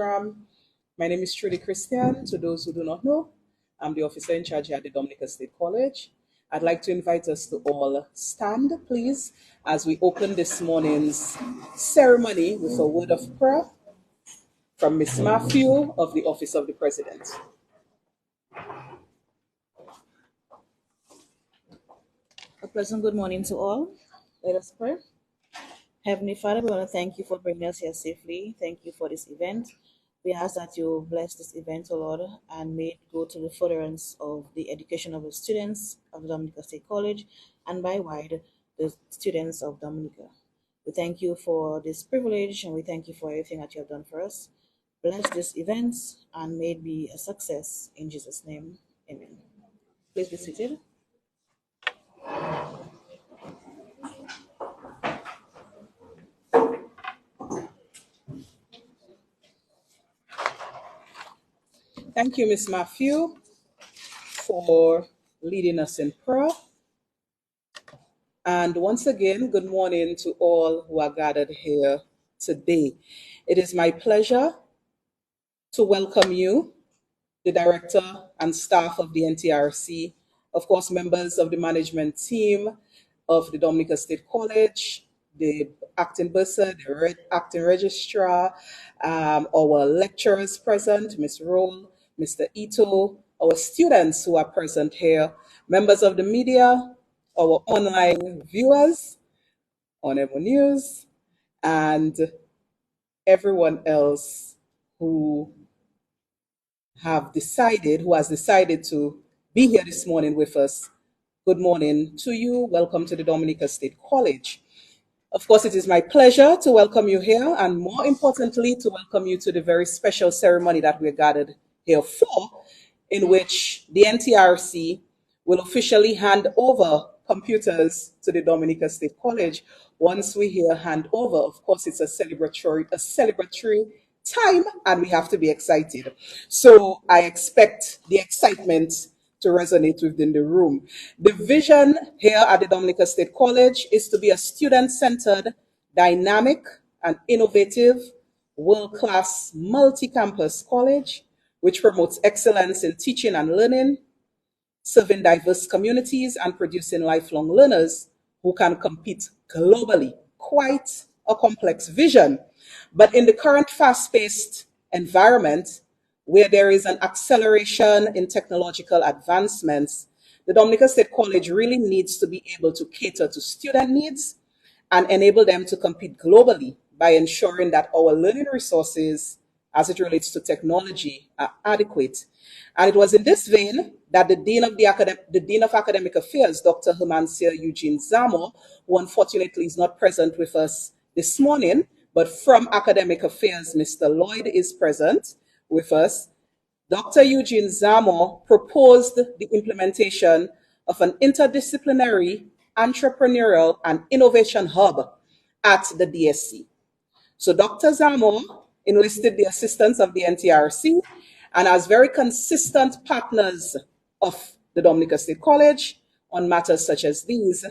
program. My name is Trudy Christian. To those who do not know, I'm the officer in charge here at the Dominica State College. I'd like to invite us to all stand, please, as we open this morning's ceremony with a word of prayer from Ms. Matthew of the Office of the President. A pleasant good morning to all. Let us pray. Heavenly Father, we want to thank you for bringing us here safely. Thank you for this event. We ask that you bless this event, O Lord, and may it go to the furtherance of the education of the students of Dominica State College and by wide the students of Dominica. We thank you for this privilege and we thank you for everything that you have done for us. Bless this event and may it be a success in Jesus' name. Amen. Please be seated. Thank you, Ms. Matthew, for leading us in prayer. And once again, good morning to all who are gathered here today. It is my pleasure to welcome you, the director and staff of the NTRC, of course, members of the management team of the Dominica State College, the acting bursar, the acting registrar, our lecturers present, Ms. Roll, Mr. Ito, our students who are present here, members of the media, our online viewers on Emo News, and everyone else who has decided to be here this morning with us. Good morning to you. Welcome to the Dominica State College. Of course, it is my pleasure to welcome you here, and more importantly, to welcome you to the very special ceremony that we're gathered here for, in which the NTRC will officially hand over computers to the Dominica State College. Once we hear hand over, of course, it's a celebratory time, and we have to be excited. So I expect the excitement to resonate within the room. The vision here at the Dominica State College is to be a student-centered, dynamic, and innovative, world-class, multi-campus college, which promotes excellence in teaching and learning, serving diverse communities, and producing lifelong learners who can compete globally. Quite a complex vision. But in the current fast-paced environment, where there is an acceleration in technological advancements, the Dominica State College really needs to be able to cater to student needs and enable them to compete globally by ensuring that our learning resources, as it relates to technology, are adequate. And it was in this vein that the Dean of Academic Affairs, Dr. Hermancia Eugene Zamo, who unfortunately is not present with us this morning, but from Academic Affairs, Mr. Lloyd is present with us. Dr. Eugene Zamo proposed the implementation of an interdisciplinary, entrepreneurial, and innovation hub at the DSC. So Dr. Zamo enlisted the assistance of the NTRC and as very consistent partners of the Dominica State College on matters such as these.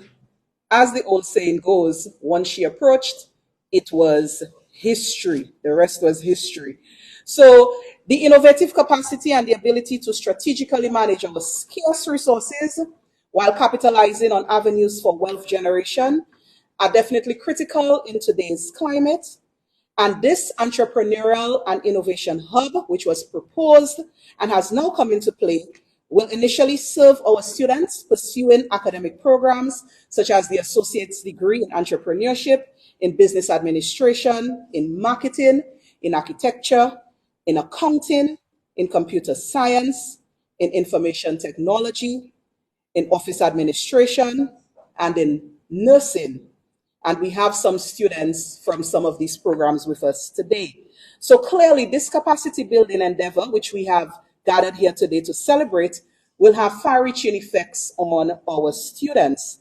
As the old saying goes, once she approached, it was history. The rest was history. So the innovative capacity and the ability to strategically manage our scarce resources while capitalizing on avenues for wealth generation are definitely critical in today's climate. And this entrepreneurial and innovation hub, which was proposed and has now come into play, will initially serve our students pursuing academic programs such as the Associate's Degree in Entrepreneurship, in Business Administration, in Marketing, in Architecture, in Accounting, in Computer Science, in Information Technology, in Office Administration, and in Nursing. And we have some students from some of these programs with us today. So clearly, this capacity building endeavor, which we have gathered here today to celebrate, will have far-reaching effects on our students.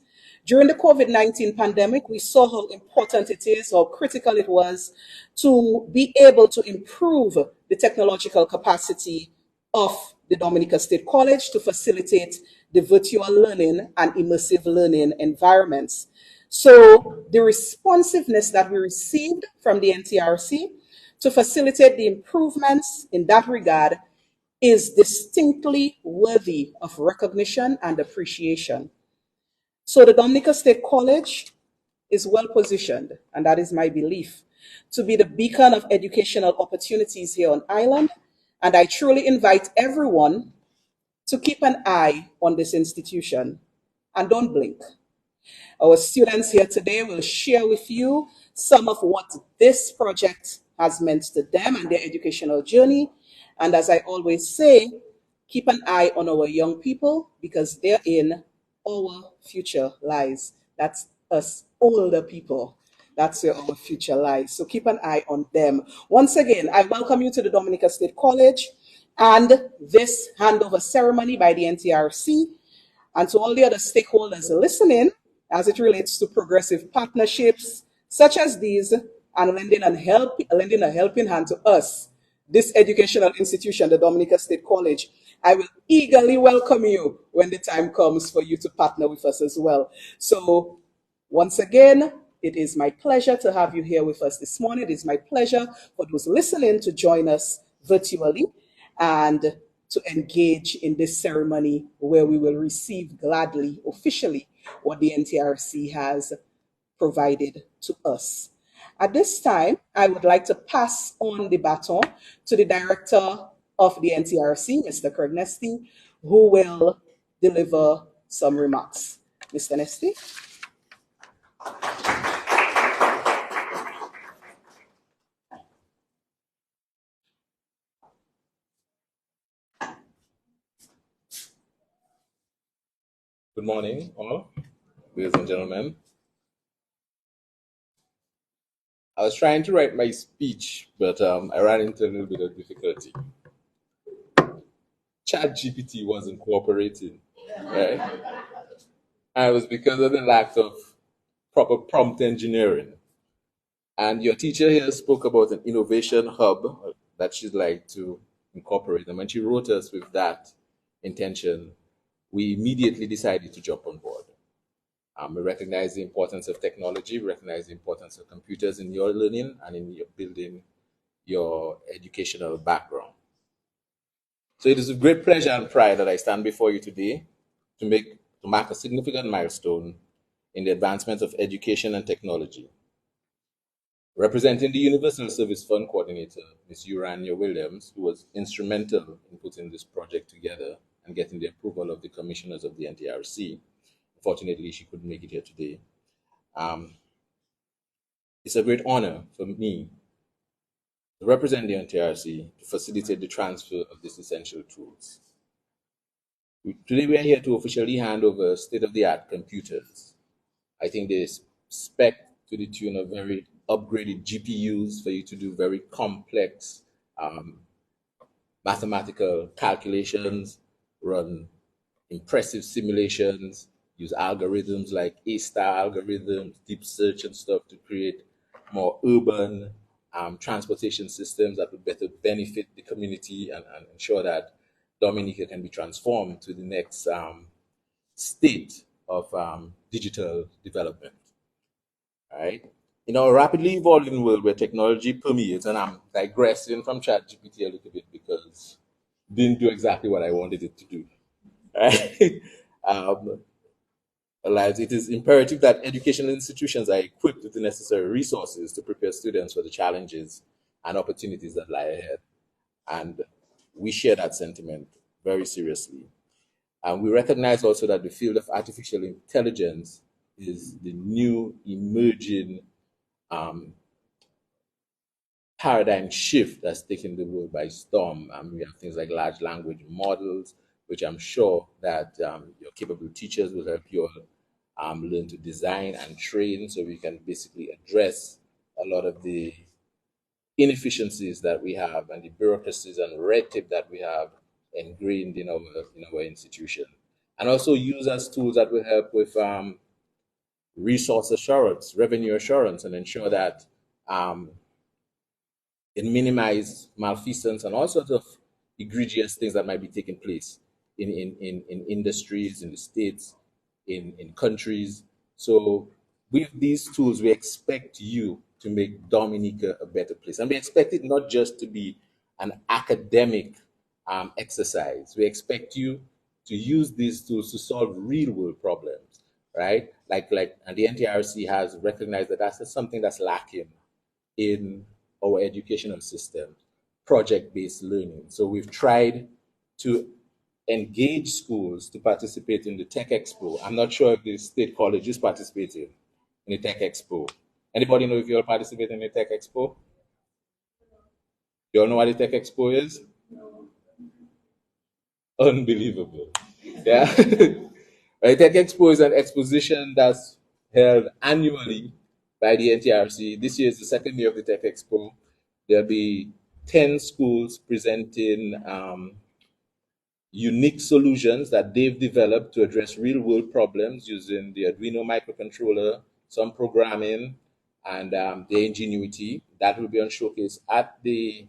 During the COVID-19 pandemic, we saw how important it is, how critical it was to be able to improve the technological capacity of the Dominica State College to facilitate the virtual learning and immersive learning environments. So the responsiveness that we received from the NTRC to facilitate the improvements in that regard is distinctly worthy of recognition and appreciation. So the Dominica State College is well positioned, and that is my belief, to be the beacon of educational opportunities here on island. And I truly invite everyone to keep an eye on this institution and don't blink. Our students here today will share with you some of what this project has meant to them and their educational journey. And as I always say, keep an eye on our young people because therein our future lies. That's us older people. That's where our future lies. So keep an eye on them. Once again, I welcome you to the Dominica State College and this handover ceremony by the NTRC and to all the other stakeholders listening as it relates to progressive partnerships such as these and lending a helping hand to us, this educational institution, the Dominica State College. I will eagerly welcome you when the time comes for you to partner with us as well. So once again, it is my pleasure to have you here with us this morning. It is my pleasure for those listening to join us virtually and to engage in this ceremony where we will receive gladly, officially, what the NTRC has provided to us. At this time, I would like to pass on the baton to the director of the NTRC, Mr. Craig Nesty, who will deliver some remarks. Mr. Nesty? Good morning, all, ladies and gentlemen. I was trying to write my speech, but I ran into a little bit of difficulty. ChatGPT wasn't cooperating, right? And it was because of the lack of proper prompt engineering. And your teacher here spoke about an innovation hub that she'd like to incorporate. And when she wrote us with that intention, we immediately decided to jump on board. We recognize the importance of technology, we recognize the importance of computers in your learning and in your building your educational background. So it is with great pleasure and pride that I stand before you today to mark a significant milestone in the advancement of education and technology. Representing the Universal Service Fund Coordinator, Ms. Urania Williams, who was instrumental in putting this project together and getting the approval of the commissioners of the NTRC. Unfortunately, she couldn't make it here today. It's a great honor for me to represent the NTRC to facilitate the transfer of these essential tools. Today, we are here to officially hand over state-of-the-art computers. I think they spec to the tune of very upgraded GPUs for you to do very complex mathematical calculations, run impressive simulations, use algorithms like A-star algorithms, deep search and stuff to create more urban transportation systems that would better benefit the community and ensure that Dominica can be transformed to the next state of digital development. All right. In our rapidly evolving world where technology permeates, and I'm digressing from ChatGPT a little bit because it didn't do exactly what I wanted it to do. Right? It is imperative that educational institutions are equipped with the necessary resources to prepare students for the challenges and opportunities that lie ahead. And we share that sentiment very seriously. And we recognize also that the field of artificial intelligence is the new emerging paradigm shift that's taken the world by storm. We have things like large language models, which I'm sure that your capable teachers will help you all learn to design and train so we can basically address a lot of the inefficiencies that we have and the bureaucracies and red tape that we have ingrained in our institution. And also use as tools that will help with resource assurance, revenue assurance, and ensure that it minimize malfeasance and all sorts of egregious things that might be taking place in industries, in the states, in countries. So with these tools, we expect you to make Dominica a better place. And we expect it not just to be an academic exercise. We expect you to use these tools to solve real world problems, right? And the NTRC has recognized that that's something that's lacking in our educational system, project-based learning. So we've tried to engage schools to participate in the Tech Expo. I'm not sure if the state college is participating in the Tech Expo. Anybody know if you're participating in the Tech Expo? You all know what the Tech Expo is? Unbelievable. Yeah. Right, Tech Expo is an exposition that's held annually by the NTRC. This year is the second year of the Tech Expo. There'll be 10 schools presenting unique solutions that they've developed to address real world problems using the Arduino microcontroller, some programming, and their ingenuity. That will be on showcase at the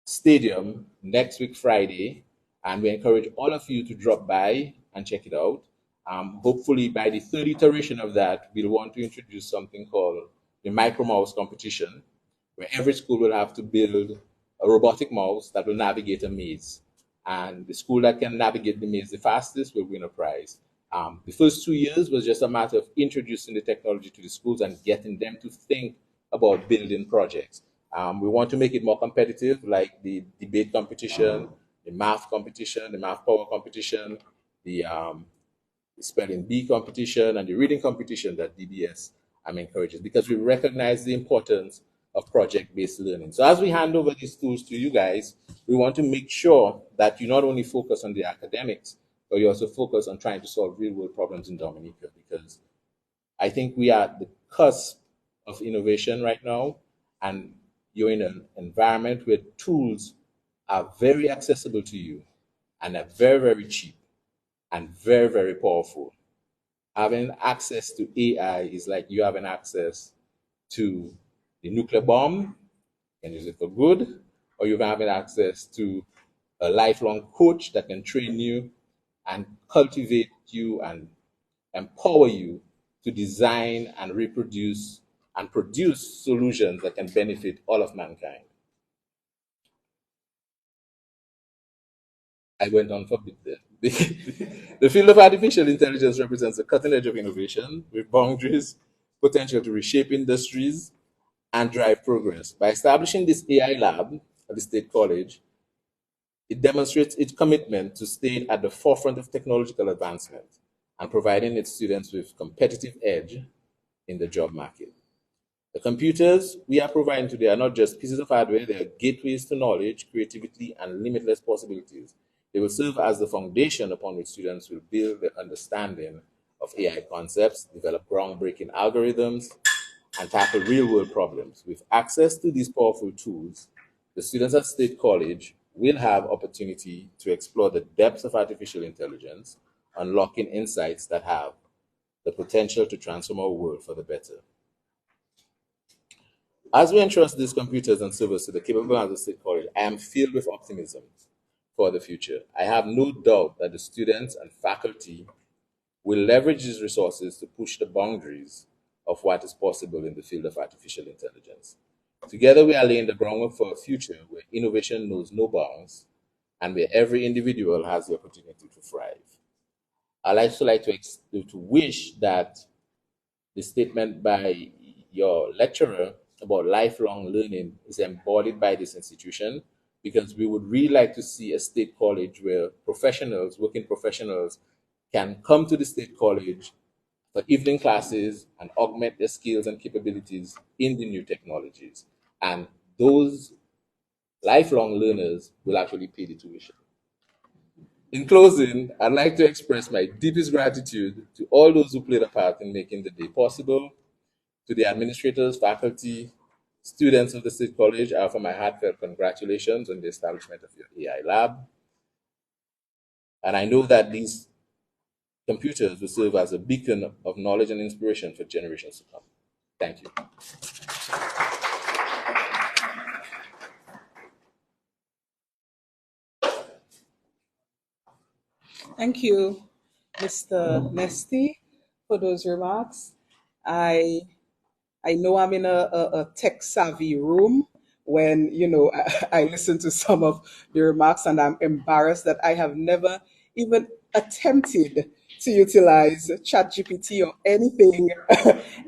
stadium next week, Friday. And we encourage all of you to drop by and check it out. Hopefully, by the third iteration of that, we'll want to introduce something called the Micro Mouse competition, where every school will have to build a robotic mouse that will navigate a maze. And the school that can navigate the maze the fastest will win a prize. The first 2 years was just a matter of introducing the technology to the schools and getting them to think about building projects. We want to make it more competitive, like the debate competition, the math competition, the math power competition, the spelling bee competition, and the reading competition that DBS encourages, because we recognize the importance of project-based learning. So as we hand over these tools to you guys, we want to make sure that you not only focus on the academics, but you also focus on trying to solve real-world problems in Dominica, because I think we are at the cusp of innovation right now, and you're in an environment where tools are very accessible to you and are very, very cheap and very, very powerful. Having access to AI is like you having access to the nuclear bomb. You can use it for good, or you having access to a lifelong coach that can train you and cultivate you and empower you to design and reproduce and produce solutions that can benefit all of mankind. I went on for a bit there. The field of artificial intelligence represents a cutting edge of innovation with boundaries, potential to reshape industries, and drive progress. By establishing this AI lab at the State College, it demonstrates its commitment to staying at the forefront of technological advancement and providing its students with competitive edge in the job market. The computers we are providing today are not just pieces of hardware, they are gateways to knowledge, creativity, and limitless possibilities. They will serve as the foundation upon which students will build their understanding of AI concepts, develop groundbreaking algorithms, and tackle real world problems. With access to these powerful tools, the students at State College will have opportunity to explore the depths of artificial intelligence, unlocking insights that have the potential to transform our world for the better. As we entrust these computers and servers to the capable hands of State College, I am filled with optimism for the future. I have no doubt that the students and faculty will leverage these resources to push the boundaries of what is possible in the field of artificial intelligence. Together, we are laying the groundwork for a future where innovation knows no bounds and where every individual has the opportunity to thrive. I'd also like to wish that the statement by your lecturer about lifelong learning is embodied by this institution, because we would really like to see a state college where professionals, working professionals, can come to the state college for evening classes and augment their skills and capabilities in the new technologies. And those lifelong learners will actually pay the tuition. In closing, I'd like to express my deepest gratitude to all those who played a part in making the day possible. To the administrators, faculty, students of the State College, I offer my heartfelt congratulations on the establishment of your AI lab. And I know that these computers will serve as a beacon of knowledge and inspiration for generations to come. Thank you. Thank you, Mr. Nesty, for those remarks. I I know I'm in a tech savvy room when, I listen to some of the remarks and I'm embarrassed that I have never even attempted to utilize ChatGPT or anything.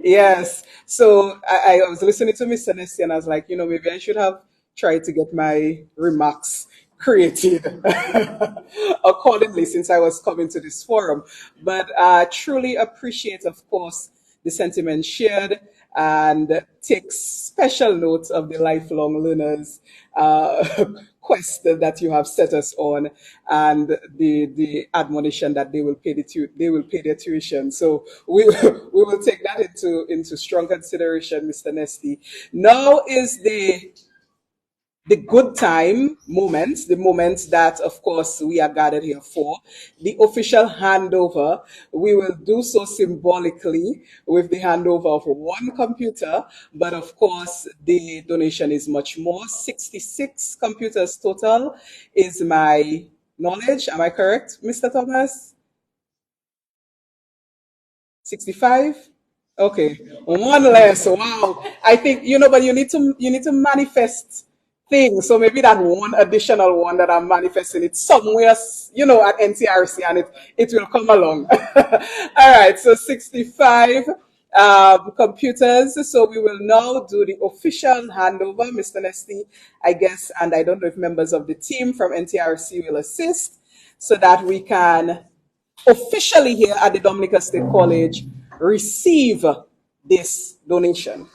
Yes. So I was listening to Mr. Nessie and I was like, maybe I should have tried to get my remarks created accordingly since I was coming to this forum. But truly appreciate, of course, the sentiment shared and take special note of the lifelong learners quest that you have set us on and the admonition that they will pay their tuition. So we we will take that into strong consideration, Mr. Nesty. Now is the good time moments, the moments that, of course, we are gathered here for. The official handover, we will do so symbolically with the handover of one computer, but of course, the donation is much more. 66 computers total is my knowledge. Am I correct, Mr. Thomas? 65? Okay. One less. Wow. I think, but you need to manifest things. So maybe that one additional one that I'm manifesting it somewhere, at NTRC and it will come along. All right. So 65 computers. So we will now do the official handover, Mr. Nesty, I guess, and I don't know if members of the team from NTRC will assist so that we can officially here at the Dominica State College receive this donation.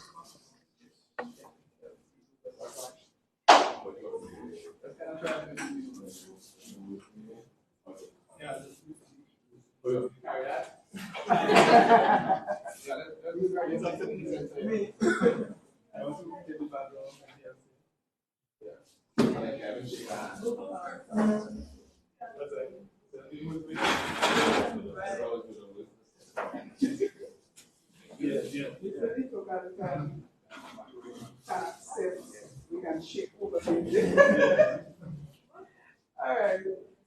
We can shake over All right.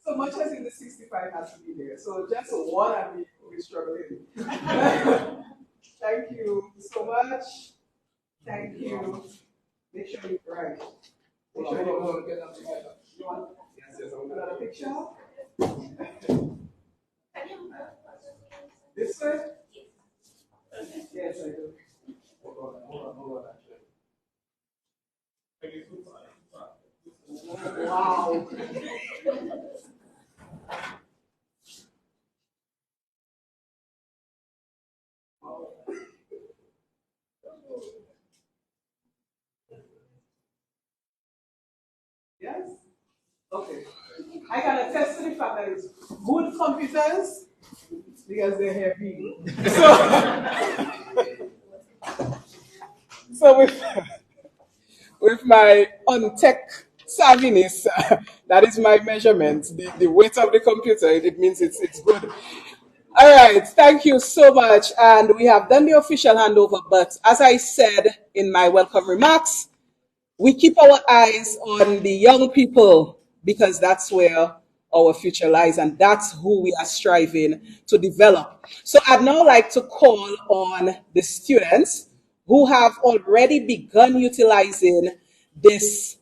So much as in the 65 has to be there. So just one and we struggling. Thank you so much. Thank you. Make sure you write. Make sure you get them together. You want another picture? This way? Yes, I do. Hold on, actually. Wow. Yes? Okay. I can attest to the fact that it's good computers because they're heavy. So with my untech savviness, that is my measurement. The weight of the computer, it means it's good. All right, thank you so much. And we have done the official handover, but as I said in my welcome remarks, we keep our eyes on the young people because that's where our future lies and that's who we are striving to develop. So I'd now like to call on the students who have already begun utilizing this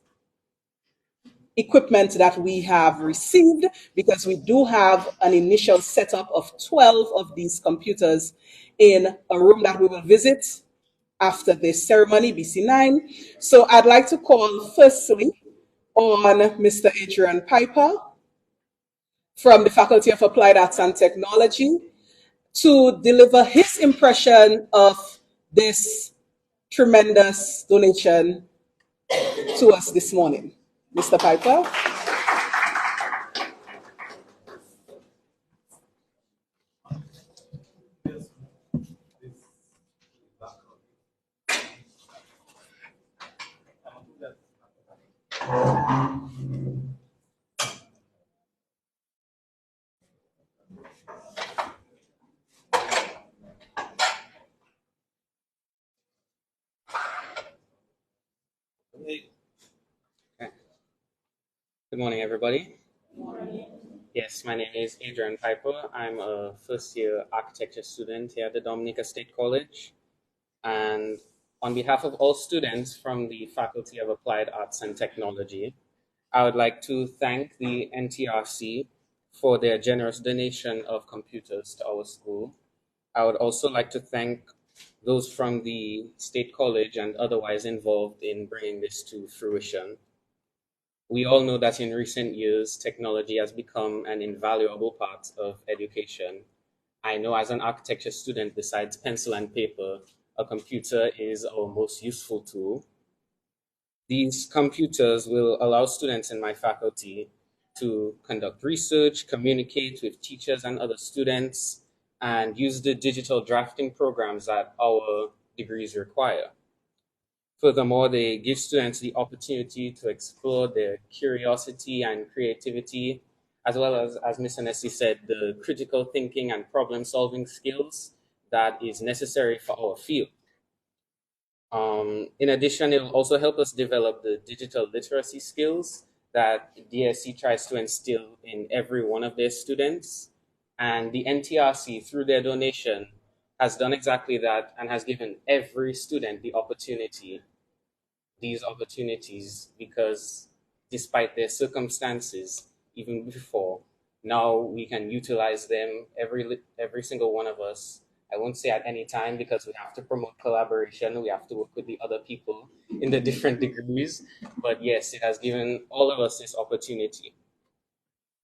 equipment that we have received because we do have an initial setup of 12 of these computers in a room that we will visit after the ceremony, BC9. So I'd like to call firstly on Mr. Adrian Piper from the Faculty of Applied Arts and Technology to deliver his impression of this tremendous donation to us this morning. Mr. Piper. Okay. Good morning, everybody. Yes, my name is Adrian Piper. I'm a first-year architecture student here at the Dominica State College. And On behalf of all students from the Faculty of Applied Arts and Technology, I would like to thank the NTRC for their generous donation of computers to our school. I would also like to thank those from the State College and otherwise involved in bringing this to fruition. We all know that in recent years, technology has become an invaluable part of education. I know as an architecture student, besides pencil and paper, a computer is our most useful tool. These computers will allow students in my faculty to conduct research, communicate with teachers and other students, and use the digital drafting programs that our degrees require. Furthermore, they give students the opportunity to explore their curiosity and creativity, as well as Ms. Anesi said, the critical thinking and problem-solving skills that is necessary for our field. In addition, it will also help us develop the digital literacy skills that DSC tries to instill in every one of their students. And the NTRC, through their donation, has done exactly that and has given every student these opportunities, because despite their circumstances, even before, now we can utilize them, every single one of us. I won't say at any time because we have to promote collaboration. We have to work with the other people in the different degrees. But yes, it has given all of us this opportunity.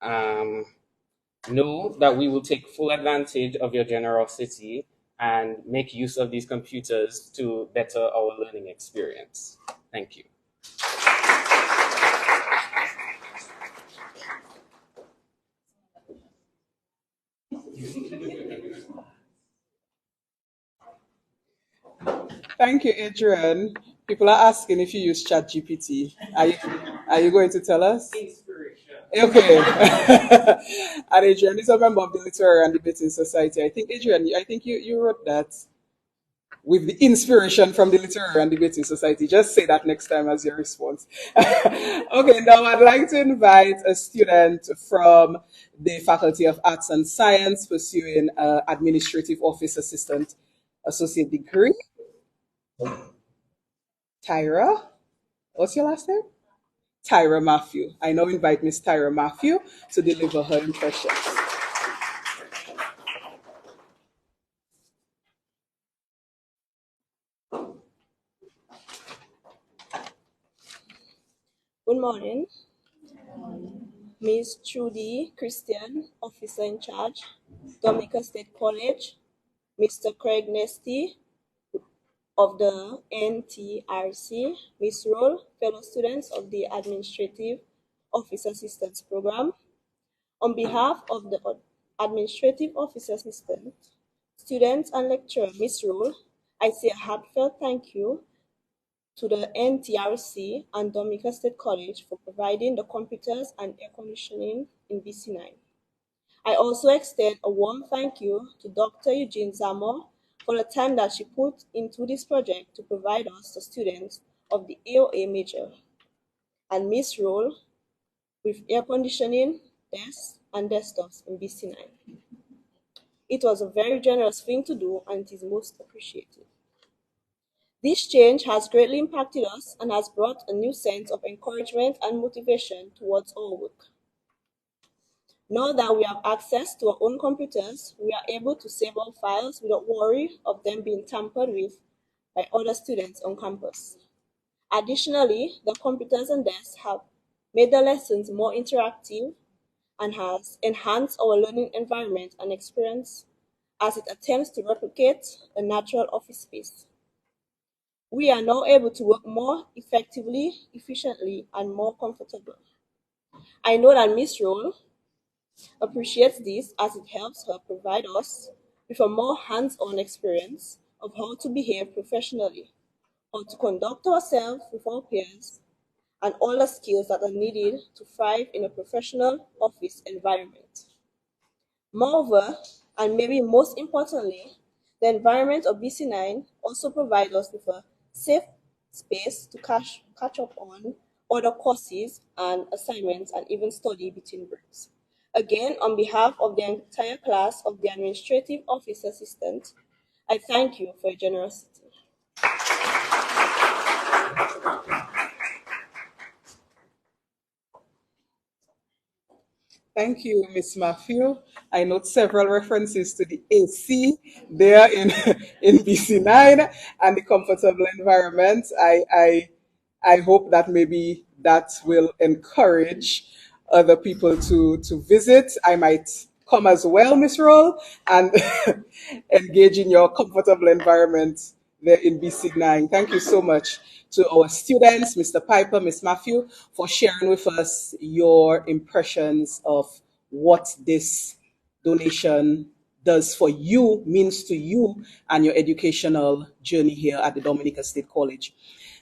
Um, know that we will take full advantage of your generosity and make use of these computers to better our learning experience. Thank you. Thank you, Adrian. People are asking if you use ChatGPT. Are you going to tell us? Okay. And Adrian is a member of the Literary and Debating Society. I think, Adrian, I think you wrote that with the inspiration from the Literary and Debating Society. Just say that next time as your response. Okay, now I'd like to invite a student from the Faculty of Arts and Science pursuing Administrative Office Assistant Associate degree. Tyra, what's your last name? Tyra Matthew. I now invite Miss Tyra Matthew to deliver her impressions. Good morning. Ms. Trudy Christian, Officer in Charge, Dominica State College, Mr. Craig Nesty of the NTRC, Ms. Roll, fellow students of the Administrative Office Assistance Program. On behalf of the Administrative Office Assistant, students and lecturer, Ms. Roll, I say a heartfelt thank you to the NTRC and Dominica State College for providing the computers and air conditioning in BC9. I also extend a warm thank you to Dr. Eugene Zamor for the time that she put into this project to provide us, the students of the AOA major, and Ms. Roll with air conditioning, desks, and desktops in BC9. It was a very generous thing to do and it is most appreciated. This change has greatly impacted us and has brought a new sense of encouragement and motivation towards our work. Now that we have access to our own computers, we are able to save our files without worry of them being tampered with by other students on campus. Additionally, the computers and desks have made the lessons more interactive and has enhanced our learning environment and experience as it attempts to replicate a natural office space. We are now able to work more effectively, efficiently, and more comfortable. I know that Ms. Roll appreciates this as it helps her provide us with a more hands-on experience of how to behave professionally, how to conduct ourselves with our peers, and all the skills that are needed to thrive in a professional office environment. Moreover, and maybe most importantly, the environment of BC9 also provides us with a safe space to catch up on other courses and assignments and even study between breaks. Again, on behalf of the entire class of the Administrative Office Assistant, I thank you for your generosity. Thank you, Miss Matthew. I note several references to the AC there in in BC9 and the comfortable environment. I hope that maybe that will encourage other people to visit. I might come as well, Miss Roll, and engage in your comfortable environment there in BC9. Thank you so much to our students, Mr. Piper, Miss Matthew, for sharing with us your impressions of what this donation does for you, means to you, and your educational journey here at the Dominica State College.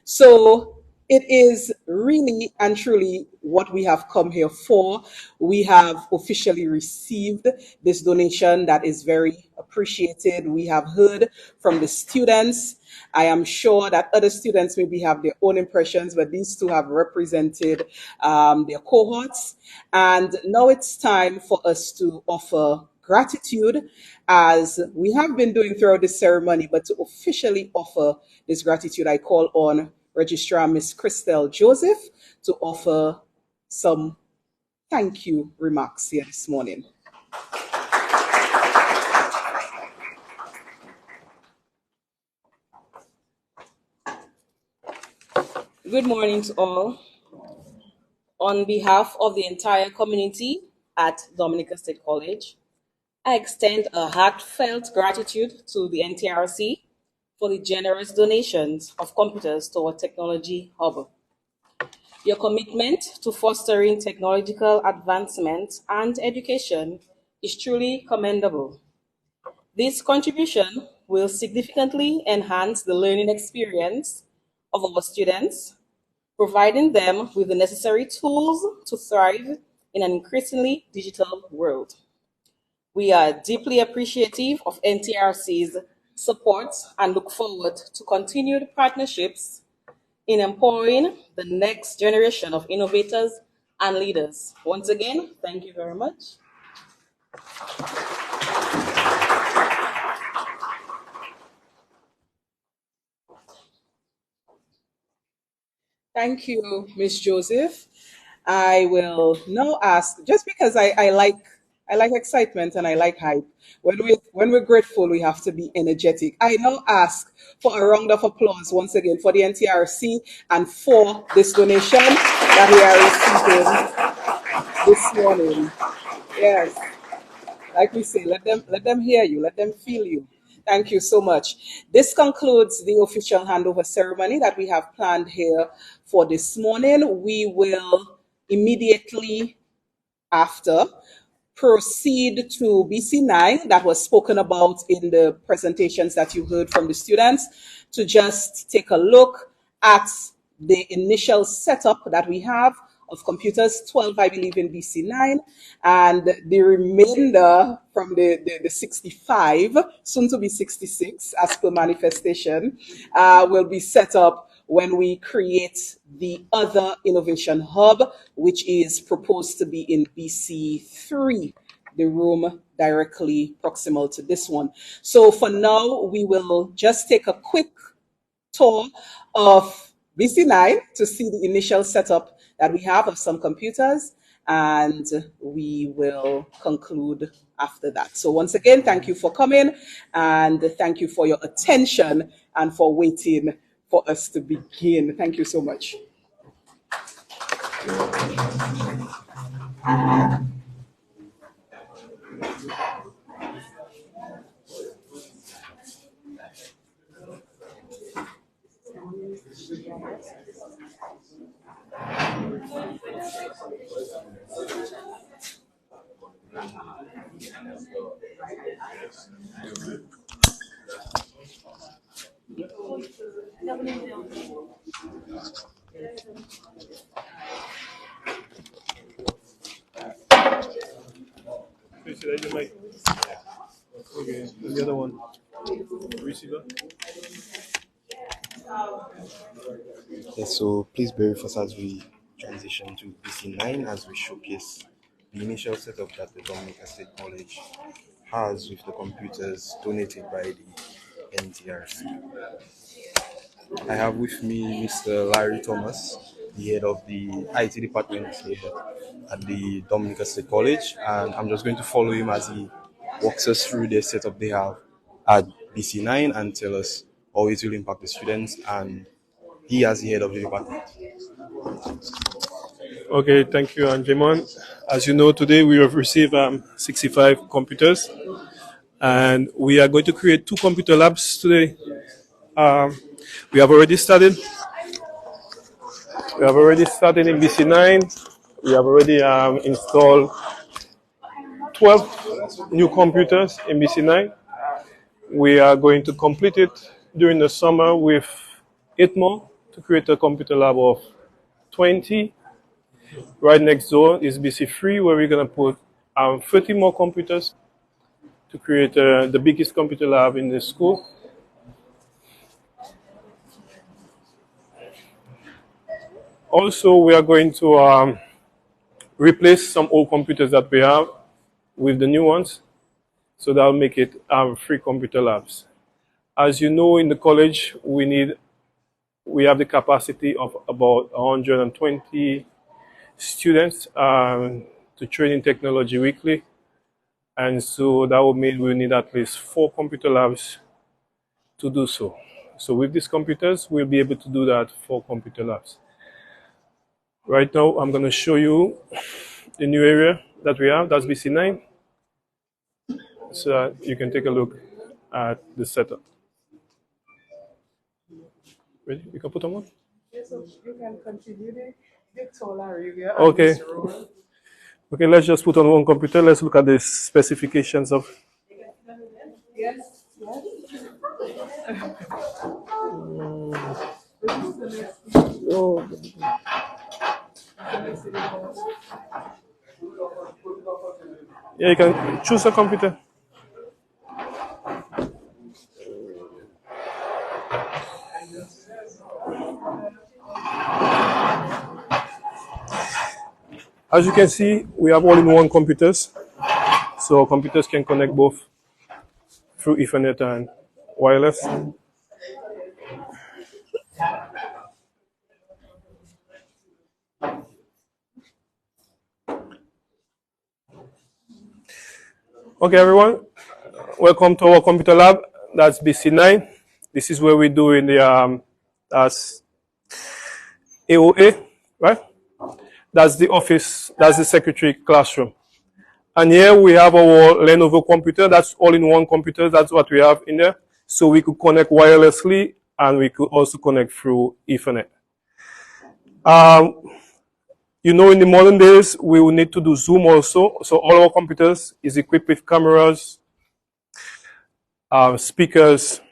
So it is really and truly what we have come here for. We have officially received this donation that is very appreciated. We have heard from the students. I am sure that other students maybe have their own impressions, but these two have represented their cohorts. And now it's time for us to offer gratitude as we have been doing throughout this ceremony, but to officially offer this gratitude, I call on Registrar Miss Christelle Joseph to offer some thank you remarks here this morning. Good morning to all. On behalf of the entire community at Dominica State College, I extend a heartfelt gratitude to the NTRC for the generous donations of computers to our technology hub. Your commitment to fostering technological advancement and education is truly commendable. This contribution will significantly enhance the learning experience of our students, providing them with the necessary tools to thrive in an increasingly digital world. We are deeply appreciative of NTRC's support and look forward to continued partnerships in empowering the next generation of innovators and leaders. Once again, thank you very much. Thank you, Miss Joseph. I will now ask, just because I like excitement and I like hype. When we're grateful, we have to be energetic. I now ask for a round of applause once again for the NTRC and for this donation that we are receiving this morning. Yes, like we say, let them hear you, let them feel you. Thank you so much. This concludes the official handover ceremony that we have planned here for this morning. We will immediately after proceed to BC9 that was spoken about in the presentations that you heard from the students to just take a look at the initial setup that we have of computers, 12 I believe in BC9, and the remainder from the 65, soon to be 66 as per manifestation, will be set up when we create the other innovation hub, which is proposed to be in BC3, the room directly proximal to this one. So for now, we will just take a quick tour of BC9 to see the initial setup that we have of some computers, and we will conclude after that. So once again, thank you for coming, and thank you for your attention and for waiting for us to begin. Thank you so much. The mic. Okay, and the other one. Receiver. Yes, so please bear with us as we transition to BC9 as we showcase the initial setup that the Dominica State College has with the computers donated by the NTRC. I have with me Mr. Larry Thomas, the head of the IT department here at the Dominica State College, and I'm just going to follow him as he walks us through the setup they have at BC9 and tell us how it will impact the students and he as the head of the department. Okay, thank you, Anjemon. As you know, today we have received 65 computers, and we are going to create 2 computer labs today. Um, we have already started. We have already started in BC9. We have already installed 12 new computers in BC9. We are going to complete it during the summer with 8 more to create a computer lab of 20. Right next door is BC3, where we're going to put 30 more computers to create the biggest computer lab in the school. Also, we are going to replace some old computers that we have with the new ones. So that'll make it 3 computer labs. As you know, in the college, we have the capacity of about 120 students to train in technology weekly. And so that would mean we need at least 4 computer labs to do so. So with these computers, we'll be able to do that 4 computer labs. Right now, I'm going to show you the new area that we have. That's BC9. So that you can take a look at the setup. Ready? You can put on one? Yes, so you can continue the taller area. Okay. Okay, let's just put on one computer. Let's look at the specifications of. Yes, yes. Oh. Yeah, you can choose a computer. As you can see, we have all-in-one computers. So computers can connect both through Ethernet and wireless. Okay, everyone, welcome to our computer lab. That's BC9. This is where we do in the that's AOA, right? That's the office. That's the secretary classroom. And here we have our Lenovo computer. That's all-in-one computer. That's what we have in there. So we could connect wirelessly, and we could also connect through Ethernet. You know, in the modern days, we will need to do Zoom also. So all our computers is equipped with cameras, speakers,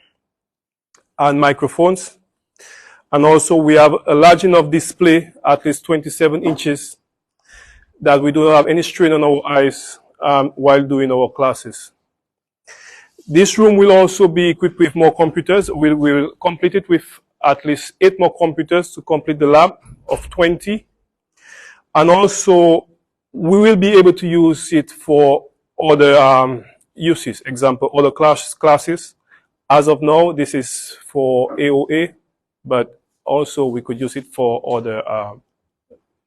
and microphones. And also we have a large enough display, at least 27 inches, that we don't have any strain on our eyes while doing our classes. This room will also be equipped with more computers. We'll complete it with at least 8 more computers to complete the lab of 20. And also, we will be able to use it for other uses. Example, other classes. As of now, this is for AOA, but also we could use it for other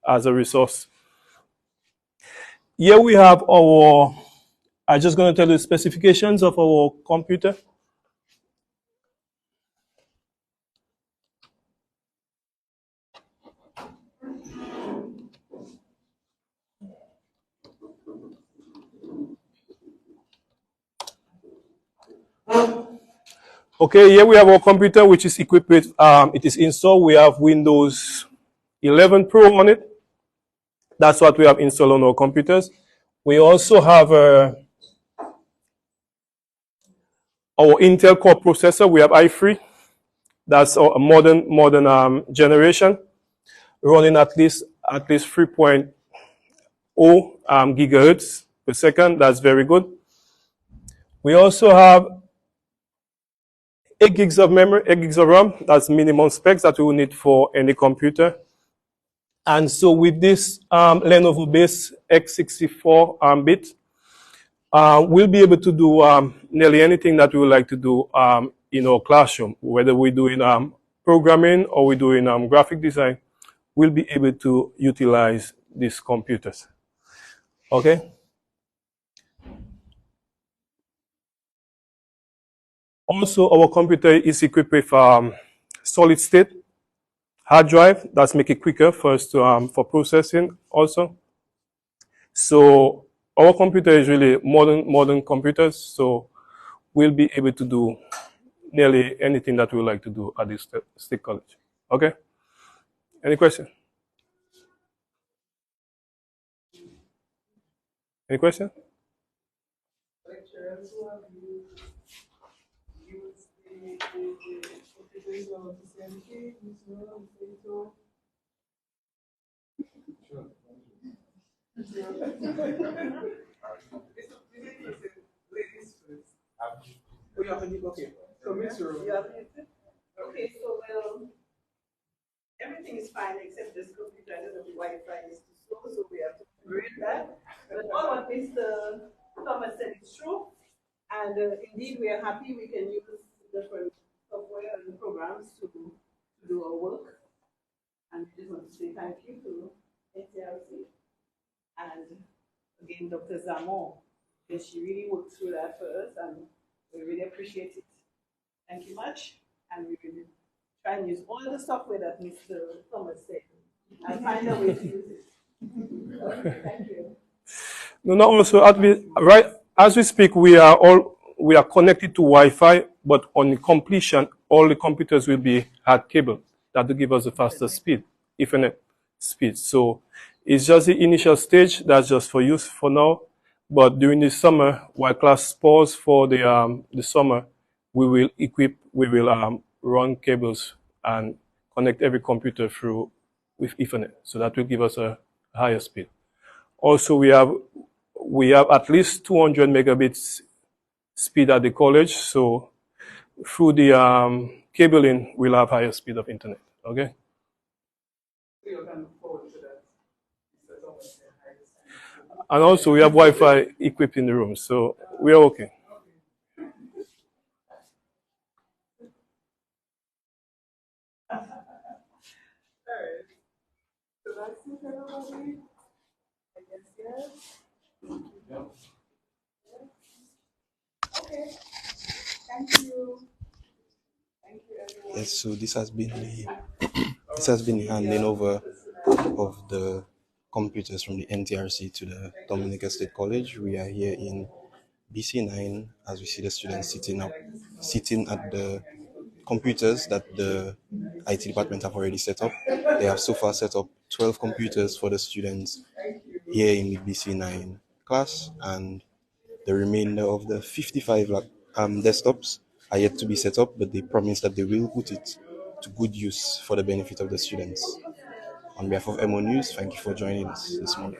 as a resource. Here we have our. I'm just going to tell you the specifications of our computer. Okay, here we have our computer, which is equipped with, it is installed. We have Windows 11 Pro on it. That's what we have installed on our computers. We also have our Intel Core processor. We have i3. That's a modern generation, running at least 3.0 gigahertz per second. That's very good. We also have 8 gigs of memory, 8 gigs of RAM. That's minimum specs that we will need for any computer. And so with this Lenovo-based x64 bit, we'll be able to do nearly anything that we would like to do in our classroom, whether we're doing programming or we're doing graphic design, will be able to utilize these computers. Okay? Also, our computer is equipped with solid state hard drive. That's make it quicker for us to for processing also. So our computer is really modern computers. So we'll be able to do nearly anything that we would like to do at this state college. Okay? Any question? Any question? Lecturers who have used the computers or the CMK, Ms. Noel, say so. Sure. Ladies first. Oh, you have any? Okay. So, Ms. Noel. You have anything? Okay, so everything is fine except this computer. I don't know if the Wi-Fi is too slow, so we have to upgrade that. But all what Mr. Thomas said is true, and indeed we are happy we can use different software and programs to do our work. And we just want to say thank you to NTRC and again Dr. Zamon, because she really worked through that for us, and we really appreciate it. Thank you much, and we will try and use all the software that Mr. Thomas said and find a way to use it. Okay, thank you. No, also right as we speak, we are connected to Wi-Fi, but on completion, all the computers will be hard cable. That will give us a faster speed, Ethernet speed. So it's just the initial stage. That's just for use for now. But during the summer, while class pause for the summer, we will run cables and connect every computer through with Ethernet. So that will give us a higher speed. Also, we have at least 200 megabits speed at the college. So through the cabling, we'll have higher speed of internet. Okay. We are looking forward to that. Mr. Thomas. And also, we have Wi-Fi equipped in the room, so we are okay. All right. So that's it, everybody. I guess yes. Okay. Thank you. Thank you, everyone. Yes, so this has been the handing over of the computers from the NTRC to the Dominica State College. We are here in BC9 as we see the students sitting at the computers that the IT department have already set up. They have so far set up 12 computers for the students here in the BC9 class, and the remainder of the 55 desktops are yet to be set up, but they promise that they will put it to good use for the benefit of the students. On behalf of MO News, thank you for joining us this morning.